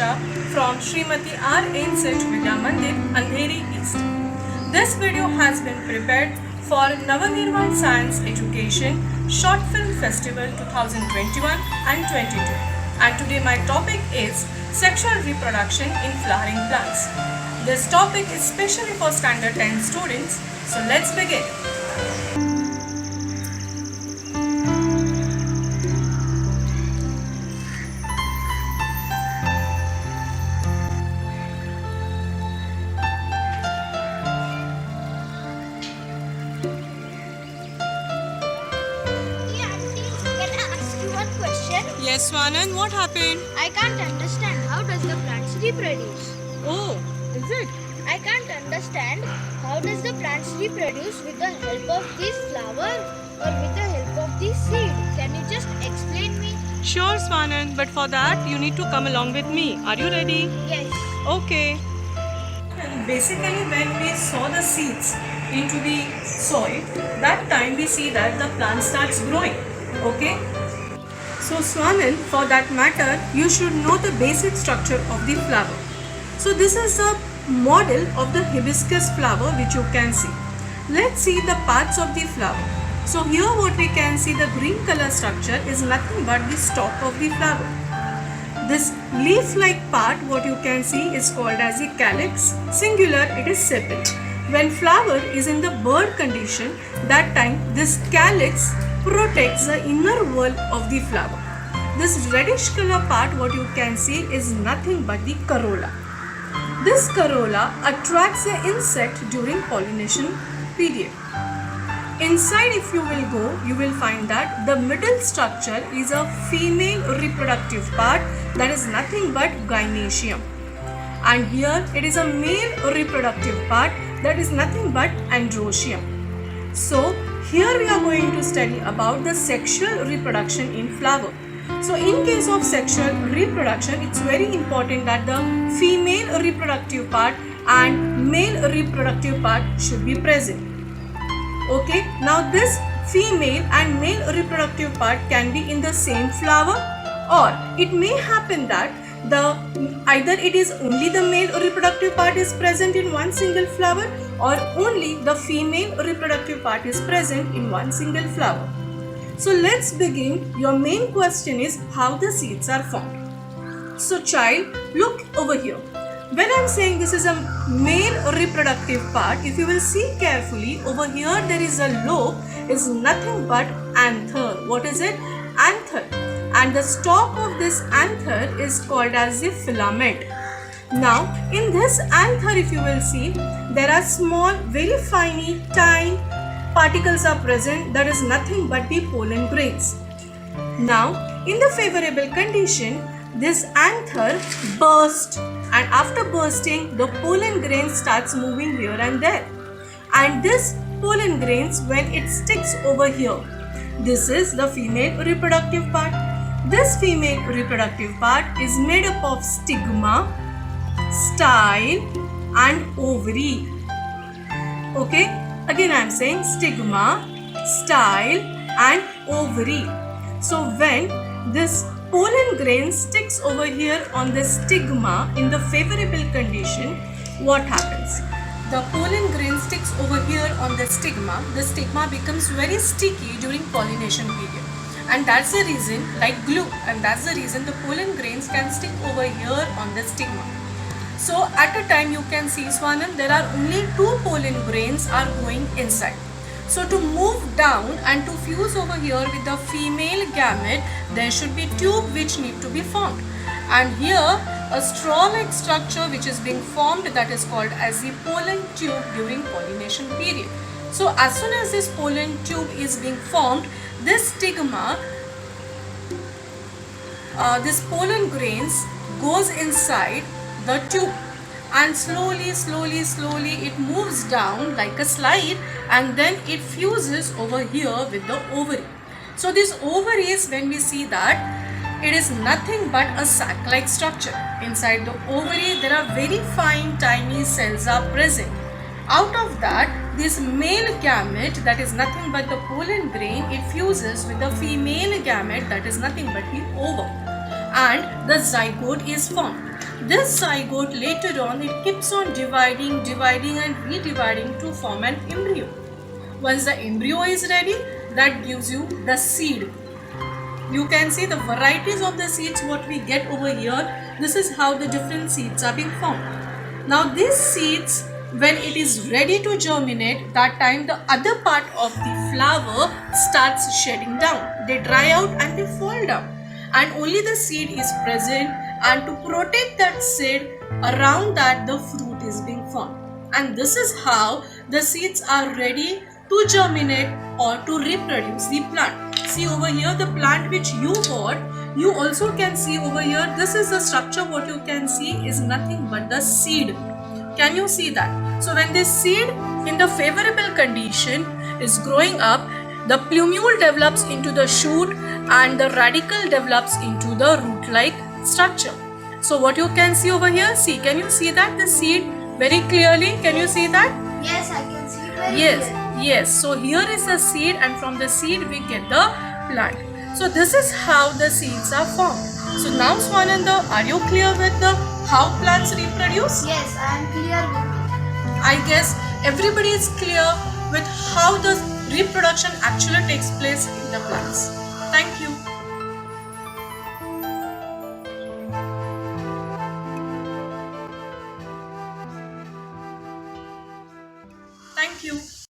Diksha from Srimati R. Ancient Vidya Mandir, Andheri East. This video has been prepared for Navavirvan Science Education Short Film Festival 2021 and 22. And today my topic is sexual reproduction in flowering plants. This topic is specially for standard 10 students. So let's begin. Yes, Swanan, what happened? I can't understand how does the plants reproduce. Oh, is it? I can't understand how does the plants reproduce with the help of this flower or with the help of this seed. Can you just explain me? Sure, Swanan, but for that you need to come along with me. Are you ready? Yes. Okay. Basically, when we sow the seeds into the soil, that time we see that the plant starts growing. Okay? So Swanan, for that matter, you should know the basic structure of the flower. So this is a model of the hibiscus flower which you can see. Let's see the parts of the flower. So here what we can see, the green color structure is nothing but the stalk of the flower. This leaf-like part what you can see is called as the calyx. Singular, it is sepal. When flower is in the bud condition, that time this calyx protects the inner wall of the flower. This reddish color part what you can see is nothing but the corolla. This corolla attracts the insect during pollination period. Inside if you will go, you will find that the middle structure is a female reproductive part, that is nothing but gynoecium. And here it is a male reproductive part, that is nothing but androecium. So here we are going to study about the sexual reproduction in flower. So in case of sexual reproduction, it's very important that the female reproductive part and male reproductive part should be present. Okay, now this female and male reproductive part can be in the same flower, or it may happen that either it is only the male reproductive part is present in one single flower, or only the female reproductive part is present in one single flower. So let's begin. Your main question is how the seeds are formed. So child, look over here. When I am saying this is a male reproductive part, if you will see carefully, over here there is a lobe, is nothing but anther. What is it? Anther. And the stalk of this anther is called as the filament. Now, in this anther, if you will see, there are small, very tiny particles are present, that is nothing but the pollen grains. Now, in the favorable condition, this anther bursts, and after bursting, the pollen grains starts moving here and there. And this pollen grains, when it sticks over here, this is the female reproductive part. This female reproductive part is made up of stigma, style and ovary. Okay, again I am saying stigma, style and ovary. So when this pollen grain sticks over here on the stigma in the favorable condition, what happens? The pollen grain sticks over here on the stigma becomes very sticky during pollination period. And that's the reason, like glue, and that's the reason the pollen grains can stick over here on the stigma. So at a time you can see, Swanan, there are only 2 pollen grains are going inside. So to move down and to fuse over here with the female gamete, there should be tube which need to be formed. And here a straw-like structure which is being formed, that is called as the pollen tube during pollination period. So as soon as this pollen tube is being formed, this stigma, this pollen grains goes inside the tube, and slowly it moves down like a slide, and then it fuses over here with the ovary. So this ovaries, when we see that, it is nothing but a sac-like structure. Inside the ovary there are very fine tiny cells are present. Out of that, this male gamete, that is nothing but the pollen grain, it fuses with the female gamete, that is nothing but the ovum, and the zygote is formed. This zygote later on it keeps on dividing and redividing to form an embryo. Once the embryo is ready, that gives you the seed. You can see the varieties of the seeds what we get over here. This is how the different seeds are being formed. Now these seeds, when it is ready to germinate, that time the other part of the flower starts shedding down. They dry out and they fall down, and only the seed is present, and to protect that seed, around that the fruit is being formed. And this is how the seeds are ready to germinate or to reproduce the plant. See over here the plant which you bought, you also can see over here, this is the structure. What you can see is nothing but the seed. Can you see that? So when this seed in the favorable condition is growing up, the plumule develops into the shoot and the radicle develops into the root-like structure. So what you can see over here, see, can you see that the seed very clearly? Can you see that? Yes, I can see very Yes, clearly. yes. So here is the seed, and from the seed we get the plant. So this is how the seeds are formed. So now Swananda, are you clear with the how plants reproduce? Yes, I am clear with it. I guess everybody is clear with how the reproduction actually takes place in the plants. Thank you. Thank you.